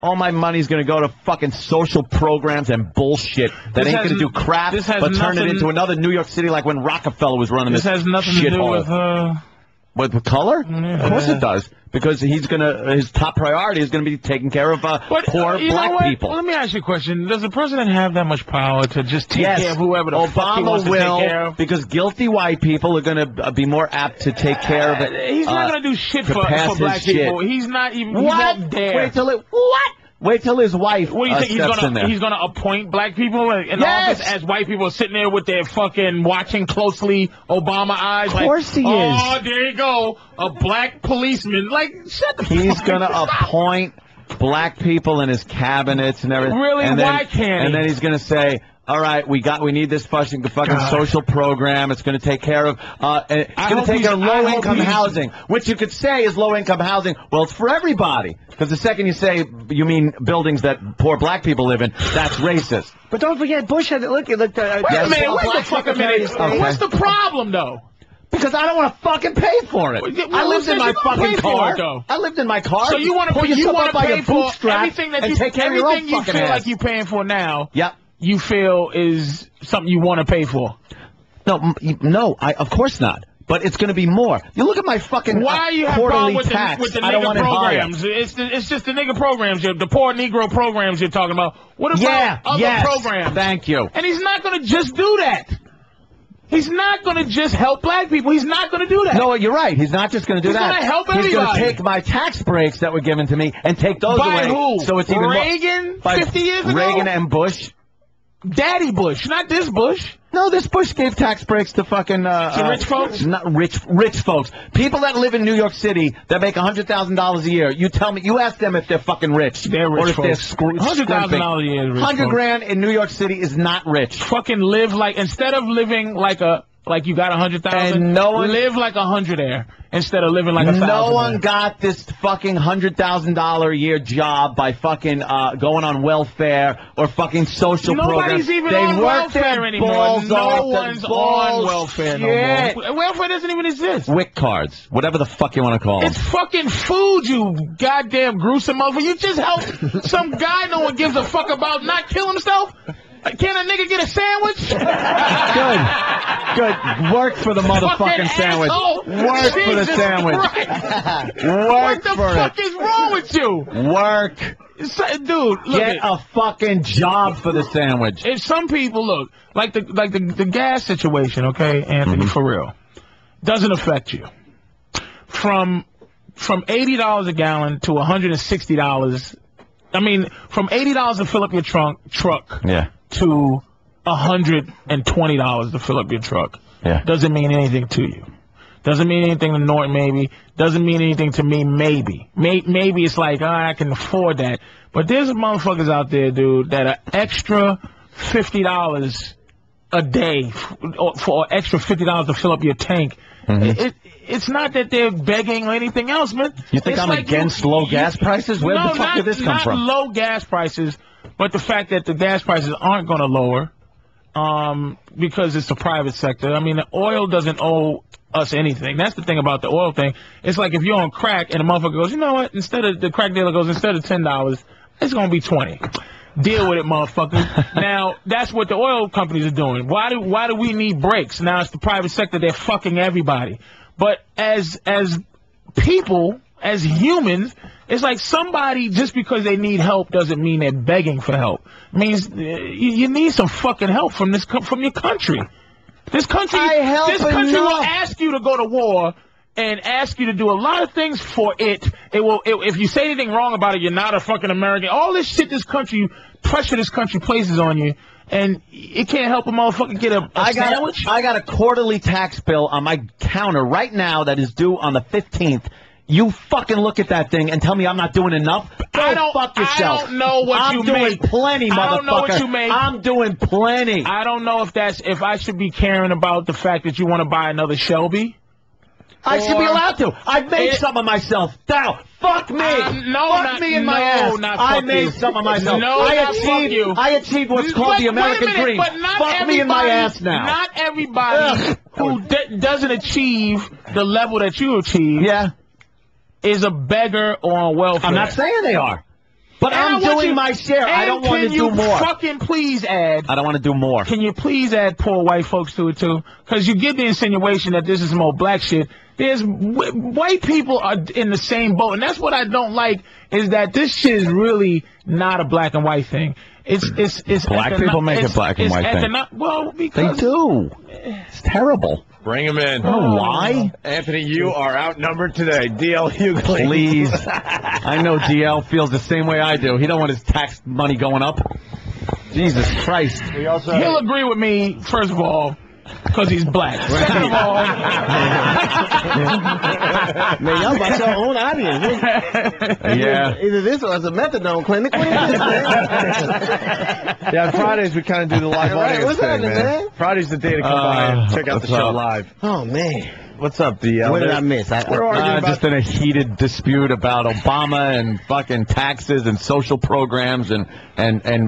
all my money's going to go to fucking social programs and bullshit that ain't going to do crap but turn it into another New York City like when Rockefeller was running this has nothing to do with color? Yeah. Of course it does. Because his top priority is going to be taking care of poor black people. Well, let me ask you a question. Does the president have that much power to just take care of whoever the fuck he wants to take care of? Because guilty white people are going to be more apt to take care of it. He's not going to do shit for black people. He's not even. He won't dare. Wait till his wife What do you think he's gonna appoint black people in the office as white people are sitting there with their fucking watching closely Obama eyes? Of course he is. Oh, there you go, a black policeman. Like, shut the fuck up. He's gonna appoint black people in his cabinets and everything. Really? Why can't he? And then he's gonna say, all right, we need this fucking social program. It's going to take care of it's going to take care of low-income housing, which you could say is low-income housing. Well, it's for everybody. Because the second you say you mean buildings that poor black people live in, that's racist. But don't forget, Bush had wait a minute. What's the problem, though? Because I don't want to fucking pay for it. I lived in my fucking car. I lived in my car. So you want to pay for everything that you feel like you're paying for now? Yep. You feel is something you want to pay for? No, of course not. But it's going to be more. You look at my fucking quarterly tax. With the nigger programs? It's just the nigger programs, the poor Negro programs you're talking about. What about other programs? Thank you. And he's not going to just do that. He's not going to just help black people. He's not going to do that. No, you're right. He's not just going to do that. He's going to help everybody. He's going to take my tax breaks that were given to me and take those away. By who? So it's even Reagan? 50 years ago? Reagan and Bush. Daddy Bush, not this Bush. No, this Bush gave tax breaks to fucking to rich folks. Not rich folks. People that live in New York City that make $100,000 a year. You tell me. You ask them if they're fucking rich. They're rich or if folks. they're $100,000 a year. $100,000 in New York City is not rich. Fucking live like instead of living like you got 100,000. Live like 100 there instead of living like 1,000. No one got this fucking $100,000 a year job by fucking going on welfare or fucking social programs. Nobody's even on welfare anymore. No one's on welfare no more. Welfare doesn't even exist. WIC cards, whatever the fuck you want to call them. It's fucking food, you goddamn gruesome motherfucker. You just helped some guy no one gives a fuck about not kill himself. Can a nigga get a sandwich? Good. Work for the motherfucking sandwich. Work for the sandwich. What the fuck is wrong with you? Work. Dude, look. Get a fucking job for the sandwich. If some people, look, like the gas situation, okay, Anthony, for real, doesn't affect you. From $80 a gallon to $160. I mean, from $80 to fill up your truck. Yeah. To $120 to fill up your truck. Yeah. Doesn't mean anything to you. Doesn't mean anything to Norton, maybe. Doesn't mean anything to me, maybe. Maybe it's like, I can afford that. But there's motherfuckers out there, dude, that are extra $50 a day for extra $50 to fill up your tank. It's not that they're begging or anything else, man. You think I'm against low gas prices? Where the fuck did this come from? Not low gas prices, but the fact that the gas prices aren't going to lower because it's the private sector. I mean, the oil doesn't owe us anything. That's the thing about the oil thing. It's like if you're on crack and the motherfucker goes, you know what? Instead of $10, it's going to be $20. Deal with it, motherfucker. Now, that's what the oil companies are doing. Why do we need breaks? Now it's the private sector. They're fucking everybody. But as people, as humans, it's like somebody, just because they need help doesn't mean they're begging for help. It means you need some fucking help from your country. This country will ask you to go to war and ask you to do a lot of things for it. If you say anything wrong about it, you're not a fucking American. All this shit pressure this country places on you, and it can't help a motherfucker get a sandwich. I got a quarterly tax bill on my counter right now that is due on the 15th. You fucking look at that thing and tell me I'm not doing enough? Fuck yourself. I don't know what you make. I'm doing plenty, motherfucker. I don't know what you make. I'm doing plenty. I don't know if I should be caring about the fact that you want to buy another Shelby. I should be allowed to. I've made some of myself. Now, fuck me. Fuck me in my ass. I made some of myself. I achieved what's called the American dream. Fuck me in my ass now. Not everybody who doesn't achieve the level that you achieve is a beggar or on welfare. I'm not saying they are. But I'm doing my share. I don't want to do more. Fucking please add. I don't want to do more. Can you please add poor white folks to it too? Because you give the insinuation that this is some old black shit. White people are in the same boat, and that's what I don't like. Is that this shit is really not a black and white thing. It's black people make it black and white thing. Well, because they do. It's terrible. Bring him in. Oh, why? Anthony, you are outnumbered today. DL Hughley. Please. I know DL feels the same way I do. He don't want his tax money going up. Jesus Christ. He'll agree with me, first of all, because he's black. Second of all... Man, y'all about your own audience. Yeah. Either this or it's a methadone clinic. What is this, man? Yeah, Fridays we kind of do the live audience what's thing, happening, man? Friday's the day to come by and check out the show live. Oh, man. What's up, DL? What did I miss? We're arguing about just in a heated dispute about Obama and fucking taxes and social programs and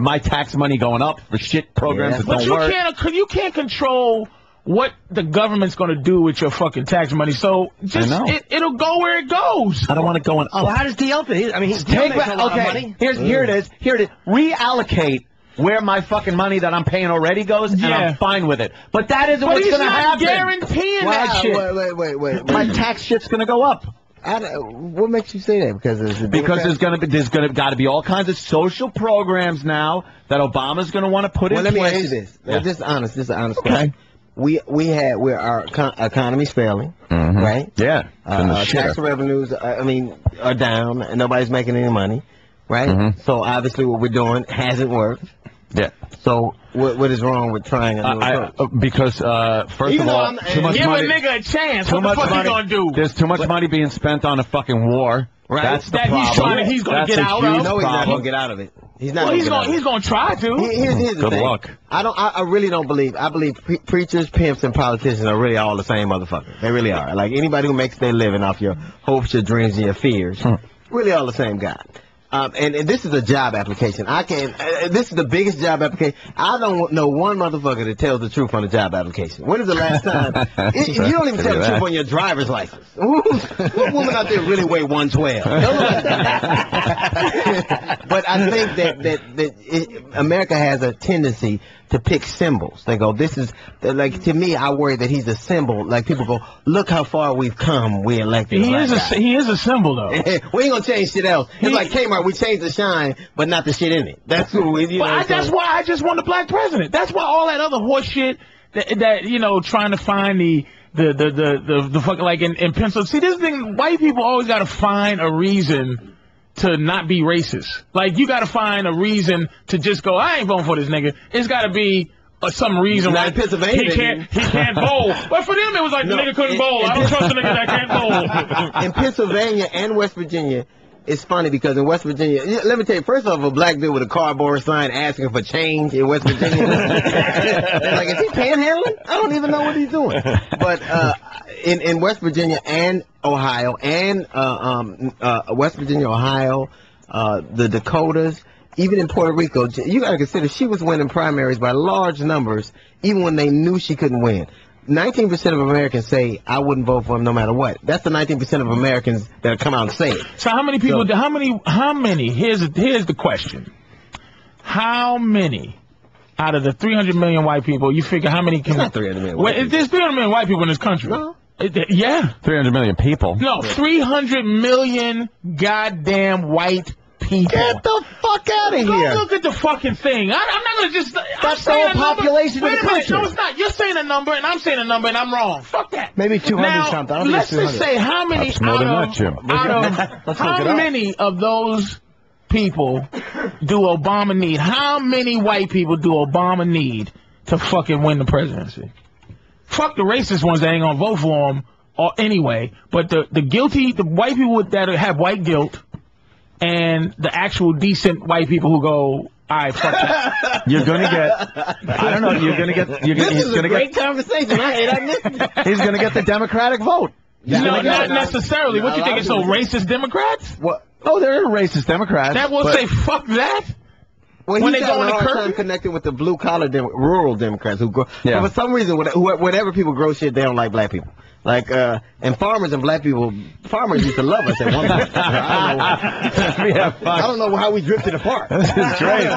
my tax money going up for shit programs that don't work. But you can't control what the government's going to do with your fucking tax money. So just it'll go where it goes. I don't want it going up. Well, how does DL fit? I mean, he's making a lot of money. Here it is. Reallocate where my fucking money that I'm paying already goes, and I'm fine with it. But that isn't what's going to happen. He's not guaranteeing that shit. Wait. My tax shit's going to go up. What makes you say that? Because there's got to be all kinds of social programs now that Obama's going to want to put in place. Well, let me ask you this. Yeah. This is an honest question. Our economy's failing, right? Yeah. Tax revenues, are down, and nobody's making any money, right? So obviously, what we're doing hasn't worked. Yeah. So what is wrong with trying a new approach? Because first of all, too much give money. a nigga a chance. What the fuck you gonna do? There's too much money being spent on a fucking war. Right. That's the problem. He's gonna get out of. No, he's not gonna get out of it. He's not. He's gonna try to. Here's the Good thing. luck. I really don't believe. I believe preachers, pimps, and politicians are really all the same motherfuckers. They really are. Like anybody who makes their living off your hopes, your dreams, and your fears, really all the same guy. And this is a job application. This is the biggest job application. I don't know one motherfucker that tells the truth on a job application. When is the last time? You don't even tell the truth on your driver's license. What woman out there really weigh 112? But I think that America has a tendency to pick symbols. They go, this is, like, to me, I worry that he's a symbol. Like, people go, look how far we've come, we elected He is a symbol, though. We ain't gonna change shit else. It's like Kmart, we changed the shine, but not the shit in it. That's what we, that's why I just want a black president. That's why all that other horse shit that trying to find the fucking, like, in Pennsylvania. See, this thing, white people always gotta find a reason to not be racist. Like, you gotta find a reason to just go, I ain't voting for this nigga. It's gotta be some reason why Pennsylvania, he can't bowl. But for them, it was like the nigga couldn't bowl. I don't trust the nigga that can't bowl. In Pennsylvania and West Virginia, it's funny because in West Virginia, let me tell you, first off, a black dude with a cardboard sign asking for change in West Virginia. Like, is he panhandling? I don't even know what he's doing. But in West Virginia and Ohio and West Virginia, Ohio, the Dakotas, even in Puerto Rico, you got to consider she was winning primaries by large numbers, even when they knew she couldn't win. 19% of Americans say, I wouldn't vote for him no matter what. That's the 19% of Americans that come out and say it. So how many people, how many, here's the question. How many out of the 300 million white people, you figure how many can... It's not 300 million white people. There's 300 million white people in this country. No. Yeah. 300 million people. No, 300 million goddamn white people. Get the fuck out of here. Go look at the fucking thing. I'm not going to just... That's the whole population of the country. Wait a minute. No, it's not. You're saying a number, and I'm saying a number, and I'm wrong. Fuck that. Maybe 200 now, something. Let's just say how many how many of those people do Obama need? How many white people do Obama need to fucking win the presidency? Fuck the racist ones that ain't gonna vote for him anyway. But the guilty, the white people that have white guilt, and the actual decent white people who go, all right, fuck that. You're gonna get, I don't know, This is a great conversation. He's gonna get the Democratic vote. No, not necessarily. What you think, it's so racist Democrats? What? Oh, there are racist Democrats. That will say fuck that? Well, when they he's go having in a the hard time curfew? connecting with the blue-collar rural Democrats who grow. Yeah. But for some reason, whenever people grow shit, they don't like black people. Like, and farmers and black people, farmers used to love us at one point. I don't know how we drifted apart. This is great.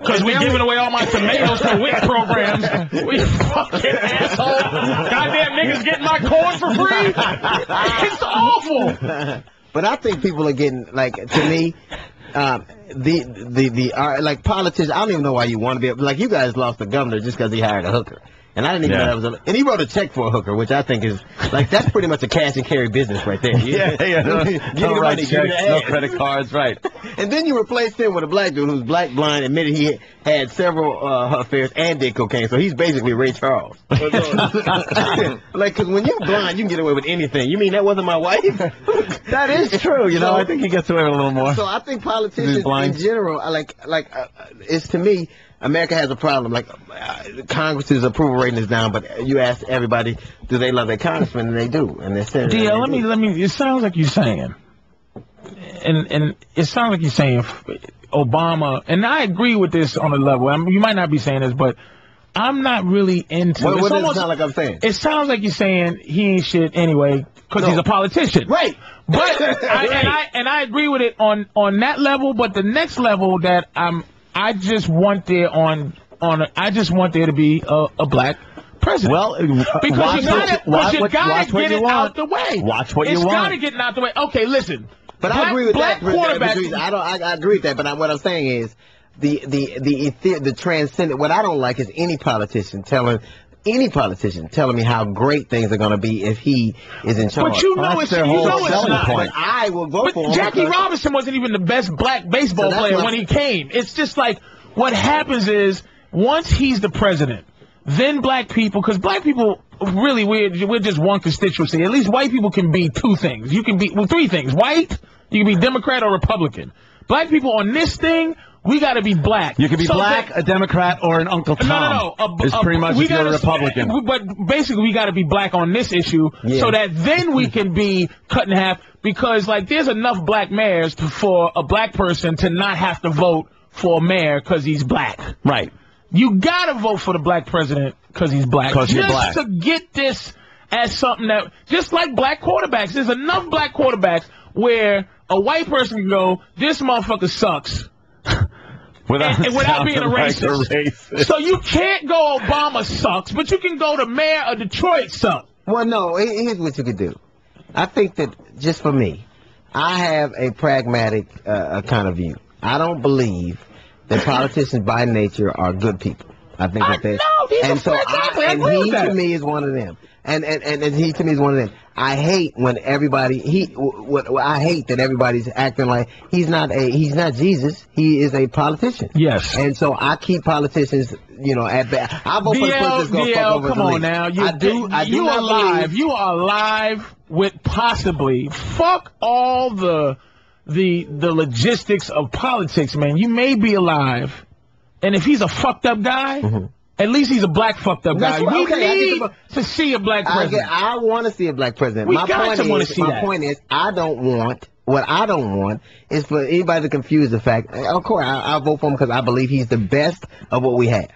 Because we're giving away all my tomatoes to WIC programs. We fucking asshole. Goddamn niggas getting my corn for free. It's awful. But I think people are getting, like, to me, like politicians, I don't even know why you want to be, like, you guys lost the governor just because he hired a hooker. And I didn't even know that was and he wrote a check for a hooker, which I think is, like, that's pretty much a cash and carry business right there. No right checks, no credit cards, right. And then you replaced him with a black dude who's black, blind, admitted he had several affairs and did cocaine, so he's basically Ray Charles. Like, because when you're blind, you can get away with anything. You mean that wasn't my wife? That is true, you know, I think he gets away with a little more. So I think politicians in general, it's to me, America has a problem. Like, Congress's approval rating is down, but you ask everybody, do they love their congressman? And they do. And they're saying, Yeah, let me. It sounds like you're saying, and it sounds like you're saying Obama, and I agree with this on a level. I mean, you might not be saying this, but I'm not really into. What does it sound like I'm saying? It sounds like you're saying he ain't shit anyway because he's a politician, right? But I agree with it on that level. But the next level that I just want there I just want there to be a black president. Well, because you gotta get it out the way. Watch what you want. It's gotta get out the way. Okay, listen. But I agree with black that. Quarterbacks. I agree with that. But what I'm saying is the transcendent. What I don't like is any politician telling me how great things are going to be if he is in charge. But you know it's not. Point. I will vote for him. Jackie Robinson wasn't even the best black baseball player when he came. It's just like what happens is once he's the president, then black people, because black people really we're just one constituency. At least white people can be two things. You can be three things. White, you can be Democrat or Republican. Black people on this thing, we got to be black. You can be black, a Democrat, or an Uncle Tom. No. It's pretty much if you're a Republican. But basically, we got to be black on this issue so that then we can be cut in half. Because, like, there's enough black mayors for a black person to not have to vote for a mayor because he's black. Right. You got to vote for the black president because he's black. Because you're black. Just to get this as something that, just like black quarterbacks, there's enough black quarterbacks where a white person can go, this motherfucker sucks. Without being a racist. So you can't go Obama sucks, but you can go to mayor of Detroit sucks. Well, no, here's what you could do. I think that, just for me, I have a pragmatic kind of view. I don't believe that politicians by nature are good people. I think that they... No, he to me is one of them. And he to me is one of them. I hate when everybody I hate that everybody's acting like he's not Jesus. He is a politician. Yes. And so I keep politicians, at bay. I vote for the person that's gonna fuck over come the on league. now. You are live. You are live with possibly fuck all the logistics of politics, man. You may be alive, and if he's a fucked up guy. At least he's a black fucked up guy. We need to see a black president. I want to see a black president. My point is, I don't want is for anybody to confuse the fact. Of course, I'll vote for him because I believe he's the best of what we have.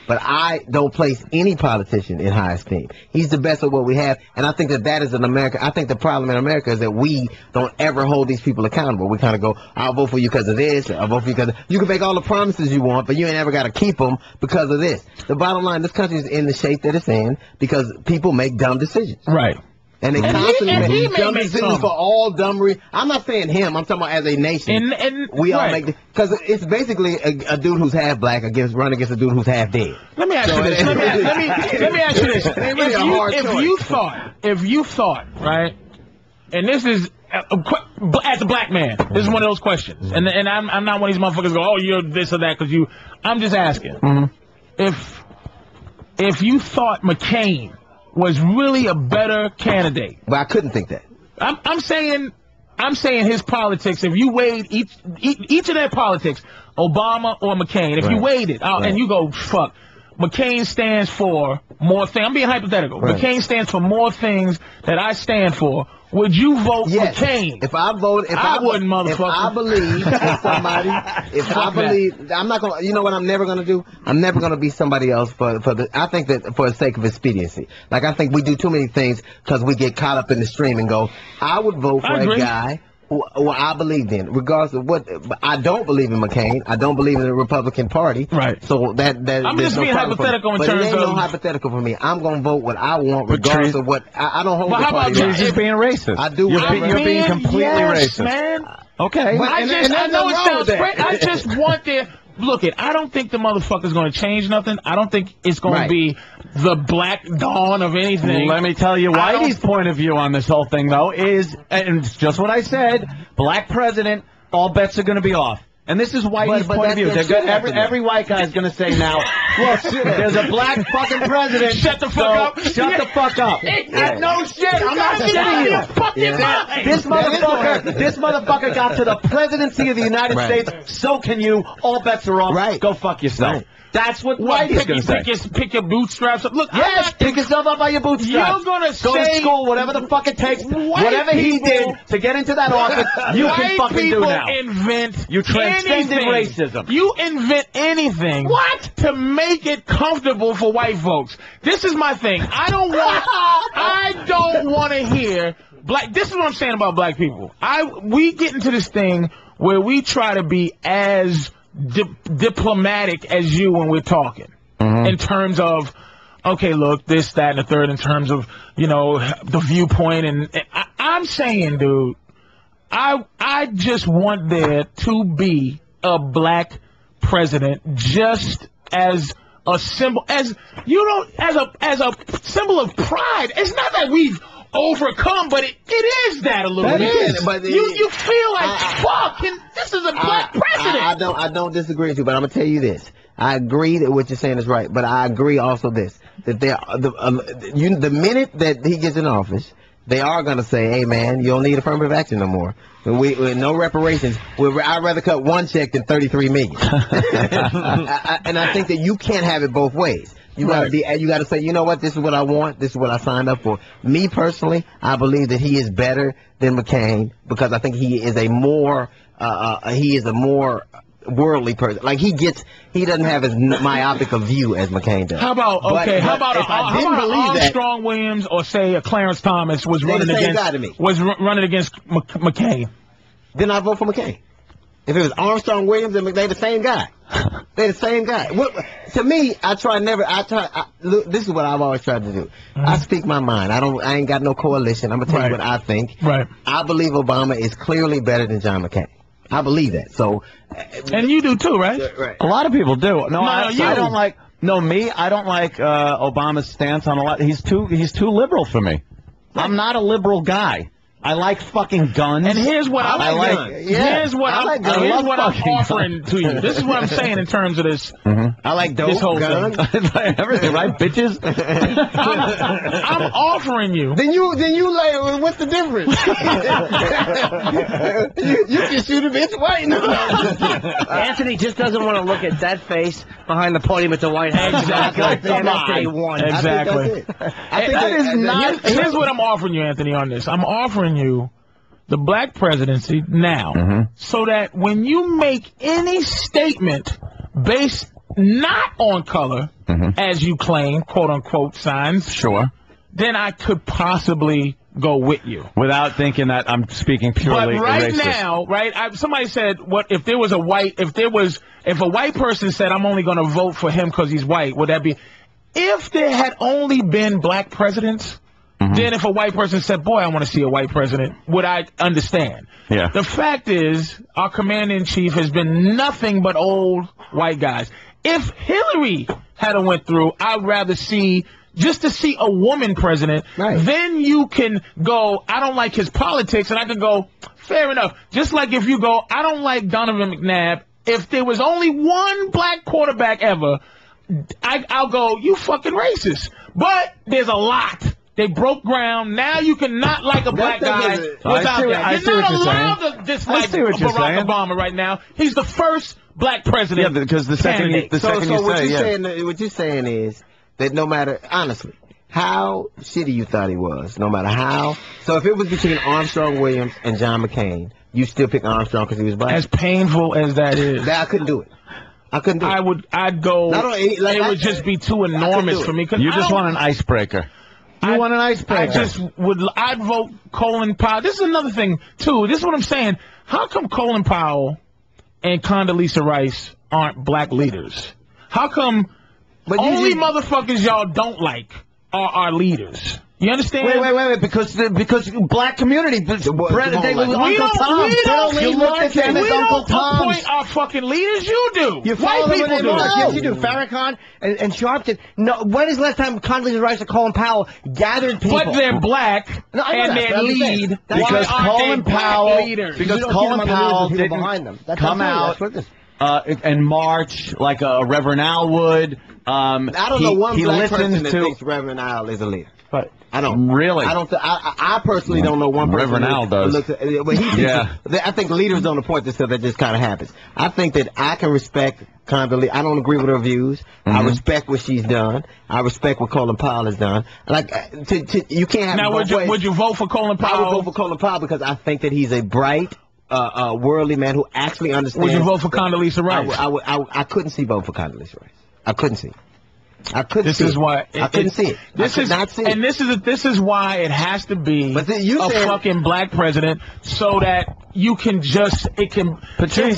But I don't place any politician in high esteem. He's the best of what we have, and I think that is in America. I think the problem in America is that we don't ever hold these people accountable. We kind of go, I'll vote for you because of this, I'll vote for you because you can make all the promises you want, but you ain't ever got to keep them because of this. The bottom line, this country is in the shape that it's in because people make dumb decisions. Right. And they constantly make dumb decisions for all dumb reasons. I'm not saying him. I'm talking about as a nation. And we all make because it's basically a dude who's half black running against a dude who's half dead. Let me ask you this. Let me ask you this. If you thought, right, and this is as a black man, this is one of those questions, and I'm not one of these motherfuckers go, oh, you're this or that because you. I'm just asking if you thought McCain was really a better candidate. But I couldn't think that. I'm saying his politics, if you weighed each of their politics, Obama or McCain, if you weighed it out and you go, fuck, McCain stands for more things. I'm being hypothetical. Right. McCain stands for more things that I stand for. Would you vote McCain? If I vote, I wouldn't, motherfucker. If I believe in somebody, I'm not gonna. You know what I'm never gonna do? I'm never gonna be somebody else I think that for the sake of expediency. Like I think we do too many things because we get caught up in the stream and go. I would vote for a guy who I believed in, regardless of what. I don't believe in McCain. I don't believe in the Republican Party. Right. So that I'm just being hypothetical in terms of. But it ain't no hypothetical for me. I'm gonna vote what I want, regardless of what. I don't hold. But how about you're just being racist? I do. You're being completely racist, man. Okay. I know it sounds great. I just want Look, I don't think the motherfucker's going to change nothing. I don't think it's going to be the black dawn of anything. Let me tell you, Whitey's point of view on this whole thing, though, is, and it's just what I said, black president, all bets are going to be off. And this is Whitey's point of view. Every white guy is going to say now, look, there's a black fucking president. Shut the fuck up. Shut the fuck up. No shit. I'm not shitting you. This motherfucker got to the presidency of the United States. So can you. All bets are off. Right. Go fuck yourself. That's what Whitey's going to say. Pick your bootstraps up. Look, pick yourself up by your bootstraps. You're going to go to school, whatever the fuck it takes. Whatever he did to get into that office, you can fucking do now. You transcended racism. You invent anything. What? To make it comfortable for white folks. This is my thing. I don't want to hear black. This is what I'm saying about black people. We get into this thing where we try to be as diplomatic as you when we're talking, in terms of, okay, look, this, that, and the third, in terms of, the viewpoint. And I'm saying, dude, I just want there to be a black president, just as a symbol, as a symbol of pride. It's not that we've overcome, but it is that a little bit. But you feel like fuck, and this is a black president. I don't disagree with you, but I'm gonna tell you this. I agree that what you're saying is right, but I agree also that the minute that he gets in office, they are gonna say, "Hey man, you don't need affirmative action no more. We no reparations. I'd rather cut one check than 33 million." And I think that you can't have it both ways. You gotta say, you know what, this is what I want, this is what I signed up for. Me personally, I believe that he is better than McCain because I think he is a more worldly person. Like he doesn't have as myopic a view as McCain does. How about Armstrong Williams or say a Clarence Thomas was running against McCain? Then I vote for McCain. If it was Armstrong Williams, then they're the same guy. They're the same guy. To me, look, this is what I've always tried to do. I speak my mind. I ain't got no coalition. I'm gonna tell you what I think. Right. I believe Obama is clearly better than John McCain. I believe that. So, and you do too, right? Right. A lot of people do. I don't like. No, me. I don't like Obama's stance on a lot. He's too liberal for me. I'm not a liberal guy. I like fucking guns. And here's what I'm offering to you. This is what I'm saying in terms of this. I like dope, this whole guns, everything, right, bitches? I'm offering you. Then you like, what's the difference? you can shoot a bitch white now. Anthony just doesn't want to look at that face behind the podium at the White House. Exactly. Exactly. I think that is not. Here's what I'm offering you, Anthony, on this. I'm offering you the black presidency now, so that when you make any statement based not on color, as you claim, quote unquote signs, then I could possibly go with you without thinking that I'm speaking purely. But right racist. now, somebody said, "What if there was a white? If a white person said I'm only going to vote for him because he's white? Would that be? If there had only been black presidents." Then if a white person said, boy, I want to see a white president, would I understand? Yeah. The fact is, our commander-in-chief has been nothing but old white guys. If Hillary had went through, I'd rather see, just to see a woman president, then you can go, I don't like his politics, and I can go, fair enough. Just like if you go, I don't like Donovan McNabb, if there was only one black quarterback ever, I'll go, you fucking racist. But there's a lot. They broke ground. Now you cannot like a black guy without that. You're not allowed to dislike Barack Obama right now. He's the first black president. Yeah, because the second you say, what you're saying is that no matter, honestly, how shitty you thought he was, no matter how. So if it was between Armstrong Williams and John McCain, you still pick Armstrong because he was black? As painful as that is. I couldn't do it. I'd go. It would just be too enormous for me. You just want an icebreaker. You want an icebreaker. I'd vote Colin Powell. This is another thing, too. This is what I'm saying. How come Colin Powell and Condoleezza Rice aren't black leaders? How come only motherfuckers y'all don't like are our leaders? You understand? Wait. Because black community. We don't appoint our fucking leaders. You do. You White people do. Yes, you do. Farrakhan and Sharpton. No. When is the last time Condoleezza Rice and Colin Powell gathered people? But they're black and they lead. Because Colin Powell. Because Colin Powell didn't come out and march like a Reverend Al would. I don't know one black person that thinks Reverend Al is a leader. But I don't. Really? I personally don't know one person. Reverend Al does. I think leaders don't appoint this stuff. That just kind of happens. I think that I can respect Condoleezza. I don't agree with her views. I respect what she's done. I respect what Colin Powell has done. Like, you can't have. Now, would you vote for Colin Powell? I would vote for Colin Powell because I think that he's a bright, worldly man who actually understands. Would you vote for Condoleezza Rice? I couldn't see vote for Condoleezza Rice. I couldn't see. I couldn't see. This is why I couldn't see it. This is why it has to be a fucking black president, so that you can Patrice,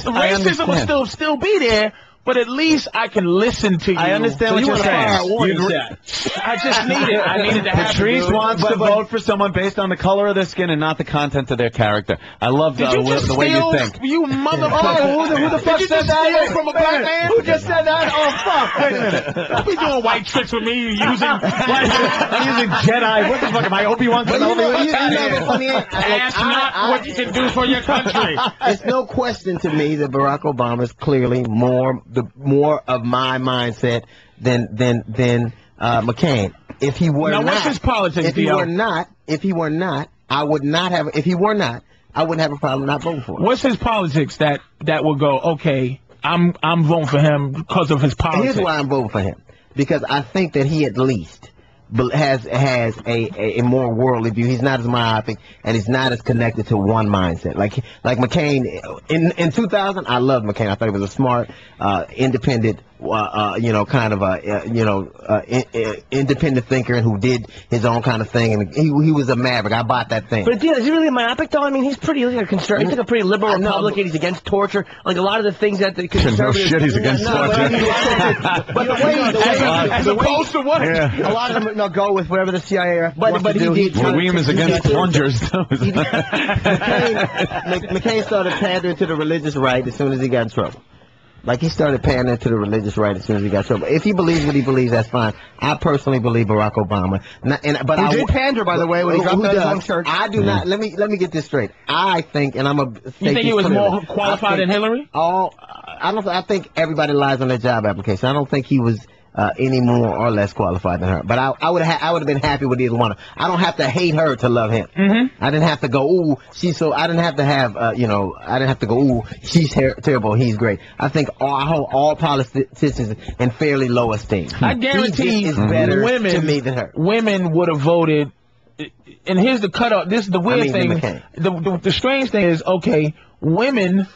racism will still be there. But at least I can listen to you. I understand what you're saying. I just need it. I needed to have Patrice wants to vote for someone based on the color of their skin and not the content of their character. I love the way you think. You motherfucker. Who the fuck said that? From a black man? Who just said that? Oh, fuck. Wait a minute. Don't be doing white tricks with me. I'm using Jedi. What the fuck? Am I Obi-Wan? That's not what you can do for your country. It's no question to me that Barack Obama is clearly more of my mindset than McCain. If he were not, what's his politics? If he were not, I wouldn't have a problem not voting for him. What's his politics that will go? Okay, I'm voting for him because of his politics. Here's why I'm voting for him, because I think that he at least has a more worldly view. He's not as myopic and he's not as connected to one mindset. Like McCain in 2000, I loved McCain. I thought he was a smart, independent, independent thinker and who did his own kind of thing. And he was a maverick. I bought that thing. But is he really myopic though? I mean, he's pretty conservative. He's like a pretty liberal Republican. He's against torture. Like a lot of the things that the conservatives. No shit, he's against torture. But the way, as opposed to what? A lot of them go with whatever the CIA wants to do. William is against plungers. McCain started pandering to the religious right as soon as he got in trouble. Like, he started pandering to the religious right as soon as he got in trouble. If he believes what he believes, that's fine. I personally believe Barack Obama. Who did pander, by the way, when he dropped out of his own church. I do not. Let me get this straight. I think, and I'm a. You think he was more qualified than Hillary? I think everybody lies on their job application. I don't think he was any more or less qualified than her. But I would have been happy with either one. I don't have to hate her to love him. I didn't have to go, ooh, she's so. I didn't have to have, I didn't have to go, ooh, she's terrible, he's great. I think all politicians in fairly low esteem. I guarantee is better to me than her. Women would have voted. And here's the cutoff. This is the weird thing. The strange thing is, okay, women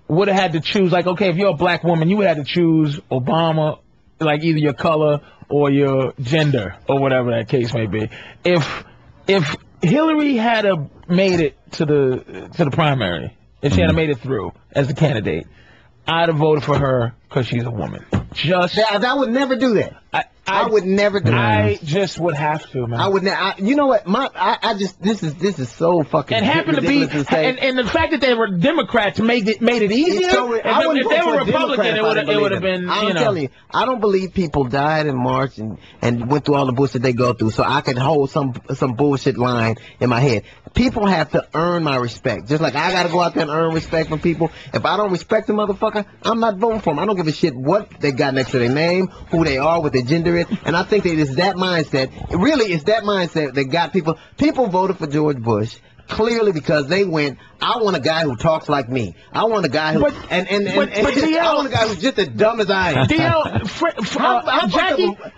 would have had to choose. Like, okay, if you're a black woman, you would have to choose Obama, like either your color or your gender or whatever that case may be. If Hillary had made it to the primary, if she had made it through as a candidate, I'd have voted for her because she's a woman. I would never do that. I would never do that. I just would have to, man. I would never. You know what? This is so fucking. It happened to be, and the fact that they were Democrats made it easier. If they were Republican, it would have been. I'm telling you, I don't believe people died in March and went through all the bullshit they go through, so I can hold some bullshit line in my head. People have to earn my respect, just like I got to go out there and earn respect from people. If I don't respect the motherfucker, I'm not voting for him. I don't give a shit what they got next to their name, who they are, what their gender is. And I think that it's that mindset. It really is that mindset that got people. People voted for George Bush clearly because they went, I want a guy who talks like me. I want a guy who, but I want a guy who's just as dumb as I am.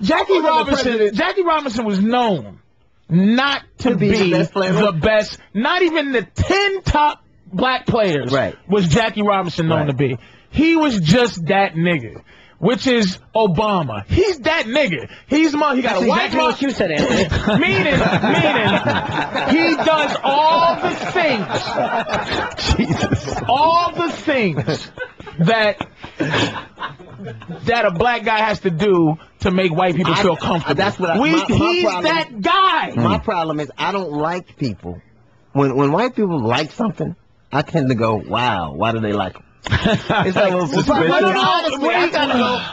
Jackie Robinson was known not to be the best, not even the 10 top black players was Jackie Robinson known to be. He was just that nigga, which is Obama. He's that nigga. He got a white exactly what you said, Anthony. meaning he does all the things, all the things that a black guy has to do to make white people feel comfortable. That's what he's that guy. My problem is I don't like people. When white people like something, I tend to go, wow, why do they like it? It's like,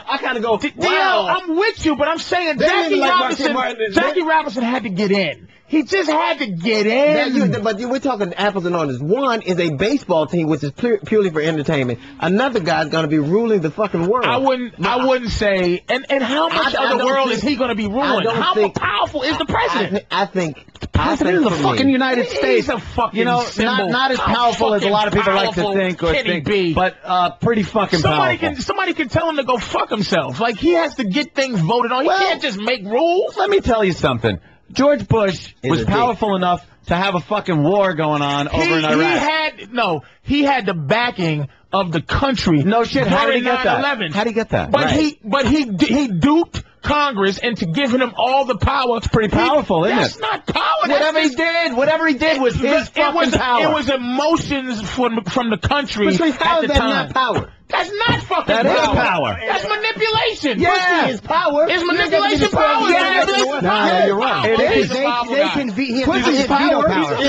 I kind of go, wow. I'm with you, but I'm saying Jackie Robinson had to get in. He just had to get in. But we're talking apples and oranges. One is a baseball team, which is purely for entertainment. Another guy's going to be ruling the fucking world. I wouldn't say. And how much of the world is he going to be ruling? How powerful is the president? I think the president of the fucking United States. He's a fucking not as powerful as a lot of people like to think or think, but pretty fucking powerful. Somebody can tell him to go fuck himself. Like, he has to get things voted on. He can't just make rules. Let me tell you something. George Bush was powerful enough to have a fucking war going on over in Iraq. He had the backing of the country. No shit. How did he get that? How did he get that? But he duped Congress into giving him all the power. It's pretty powerful, isn't it? That's not power. Whatever he did was his fucking power. It was emotions from the country at the how is that time. not power? That's not fucking that power. That is power. That's manipulation. Yeah. Pussy is power. Is manipulation power? No, you're right. They can veto power. He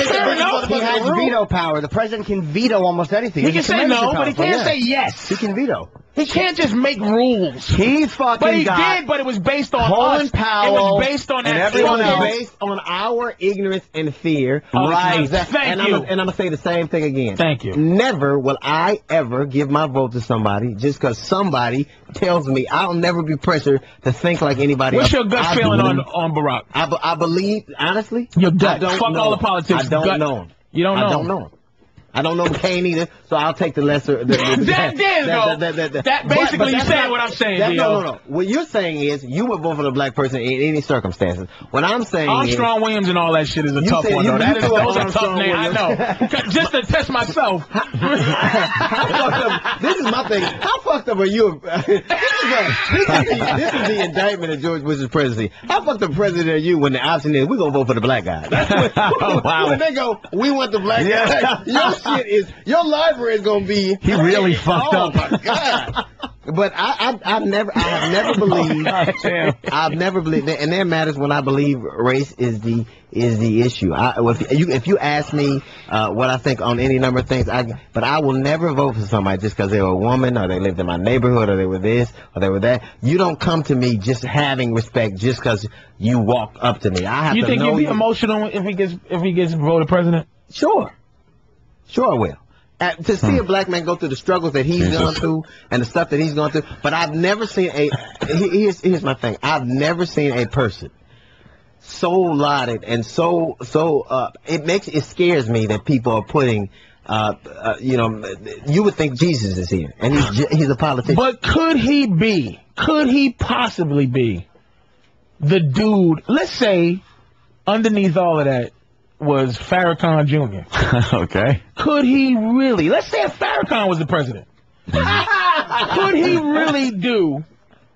has veto power. The president can veto almost anything. He can say no, but he can't say yes. He can veto. He can't just make rules. He fucking But he did, but it was based on us. Powell, it was based on everyone else. Based on our ignorance and fear. Right. Thank you. And I'm going to say the same thing again. Thank you. Never will I ever give my vote to somebody just because somebody tells me. I'll never be pressured to think like anybody else. What's your gut feeling on Barack? I believe, honestly. Your gut. Fuck all the politics. I don't know him. You don't know? I don't know him. I don't know McCain either, so I'll take the lesser. That basically you're saying what I'm saying. No. What you're saying is you would vote for the black person in any circumstances. What I'm saying Armstrong Williams and all that shit is a tough one, though. Those are tough names. I know. Just to test myself. How fucked up? This is my thing. How fucked up are you? This is the indictment of George Bush's presidency. How fucked up president are you when the option is we're gonna vote for the black guy? That's when they go, we want the black guy. Your library is gonna be. He really fucked up. Oh my god! But I have never believed. I've never believed, and there matters when I believe race is the issue. If you ask me what I think on any number of things, but I will never vote for somebody just because they were a woman or they lived in my neighborhood or they were this or they were that. You don't come to me just having respect just because you walk up to me. I have to know. You think you'd be emotional if he gets voted president? Sure I will. To see a black man go through the struggles that he's gone through and the stuff that he's gone through, but I've never seen here's my thing. I've never seen a person so lauded and so it scares me that people are putting you would think Jesus is here and he's a politician. But could he possibly be the dude, let's say underneath all of that was Farrakhan Jr. Okay. Could he really, let's say if Farrakhan was the president, could he really do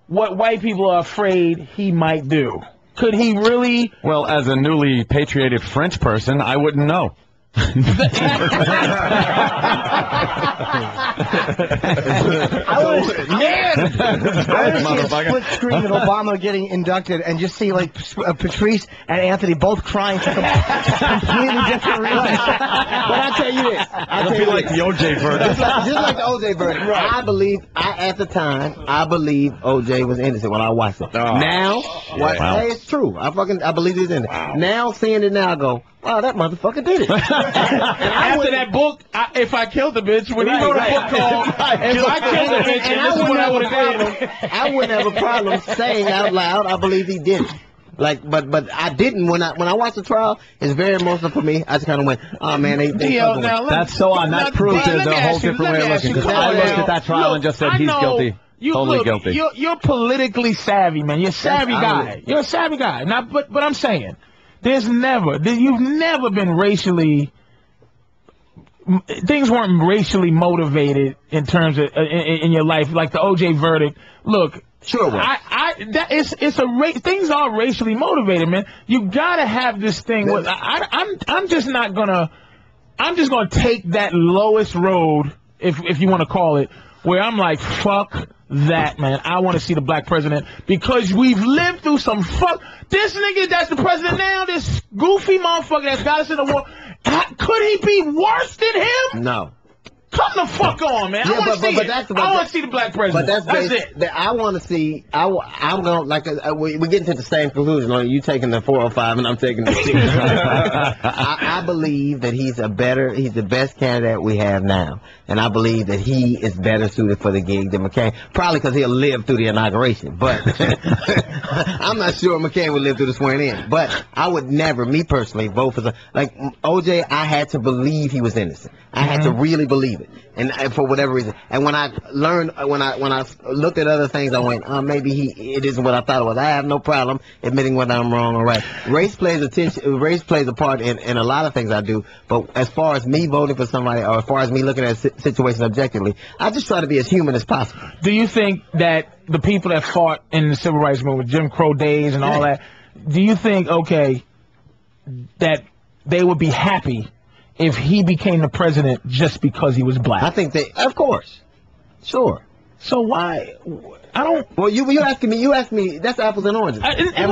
what white people are afraid he might do? Could he really? Well, as a newly patriotic French person, I wouldn't know. I want to see a split screen of Obama getting inducted and just see like Patrice and Anthony both crying for completely different reasons. But I tell you this, it'll be like the OJ verdict. Just like the OJ verdict. Right. At the time, I believe OJ was innocent when I watched it. Now, hey, it's true. I believe he's innocent. Wow. Now, seeing it now, I go, wow, that motherfucker did it. After that book, If I Killed the Bitch, when he wrote a book called If I Killed the Bitch, and this is what I would have done. I wouldn't have a problem saying out loud, I believe he did it. But I didn't when I watched the trial. It's very emotional for me. I just kind of went, oh man, they that's so on. That proves there's a whole different way of looking. Because I looked at that trial and just said he's guilty. Totally guilty. You're politically savvy, man. You're a savvy guy. You're a savvy guy. Now, but I'm saying, you've never been racially. Things weren't racially motivated in terms of in your life, like the OJ verdict. Look, sure, things are racially motivated, man. You gotta have this thing. I'm just gonna take that lowest road, if you want to call it, where I'm like, fuck that, man. I want to see the black president because we've lived through some this nigga that's the president now, this goofy motherfucker that's got us in the war. Could he be worse than him? No. Come the fuck on, man. Yeah, I want to see the black president. But that's it. I want to see. I'm gonna we get into the same conclusion. You taking the 405 and I'm taking the 6. I believe that he's the best candidate we have now, and I believe that he is better suited for the gig than McCain. Probably because he'll live through the inauguration, but I'm not sure McCain would live through the swearing in. But I would never, me personally, vote for like OJ. I had to believe he was innocent. I had to really believe it, and for whatever reason. And when I learned, when I looked at other things, I went, maybe it isn't what I thought it was. I have no problem admitting whether I'm wrong or right. Race plays a part in a lot of things I do. But as far as me voting for somebody, or as far as me looking at a situation objectively, I just try to be as human as possible. Do you think that the people that fought in the civil rights movement, Jim Crow days and all that, do you think, that they would be happy if he became the president just because he was black? I think of course. Sure. So why? I don't. Well, you asking me. That's apples and oranges. I'm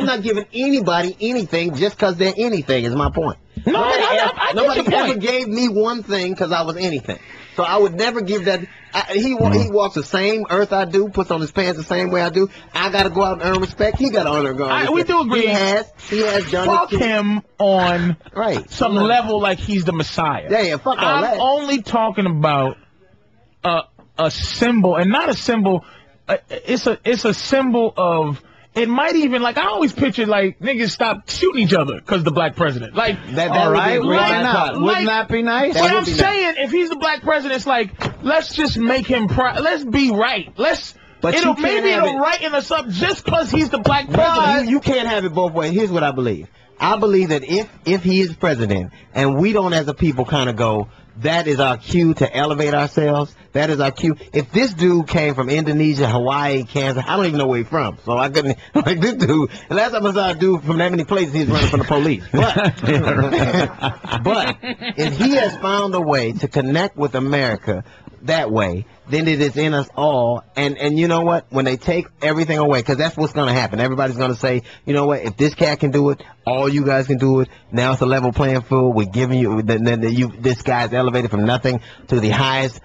not giving anybody anything just because they're anything. Is my point. Nobody ever gave me one thing because I was anything. So I would never give that. He walks the same earth I do, puts on his pants the same way I do. I got to go out and earn respect. He got to earn respect. We do agree. He has done fuck him on some level like he's the Messiah. Yeah, fuck all that. I'm only talking about a symbol, and not a symbol. It's a symbol of. It might even, like, I always picture, like, niggas stop shooting each other because the black president. Like, that why not? Wouldn't that be nice? But I'm saying, if he's the black president, it's like, let's just make him let's be right. It'll righten us up just because he's the black president. You can't have it both ways. Here's what I believe. I believe that if he is president, and we don't as a people kind of go, that is our cue to elevate ourselves. That is our cue. If this dude came from Indonesia, Hawaii, Kansas, I don't even know where he's from. So I couldn't, like this dude, the last time I saw a dude from that many places, he's running from the police. But if he has found a way to connect with America that way, then it is in us all. And you know what? When they take everything away, because that's what's going to happen. Everybody's going to say, you know what? If this cat can do it, all you guys can do it. Now it's a level playing field. We're giving you, this guy's elevated from nothing to the highest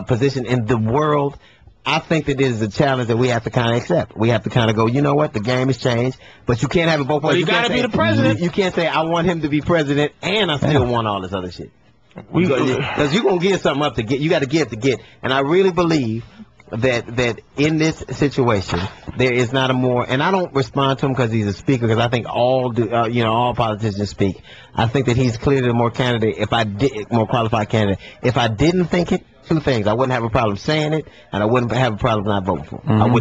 position in the world. I think that it is a challenge that we have to kind of accept. We have to kind of go, you know what? The game has changed, but you can't have it both ways. Well, you got to be the president. You can't say, I want him to be president and I still want all this other shit. Because you're going to give something up to get. You got to give to get. And I really believe that in this situation, there is not a more, and I don't respond to him because he's a speaker, because I think all politicians speak. I think that he's clearly the more qualified candidate. If I didn't think it, two things. I wouldn't have a problem saying it, and I wouldn't have a problem not voting for him. I would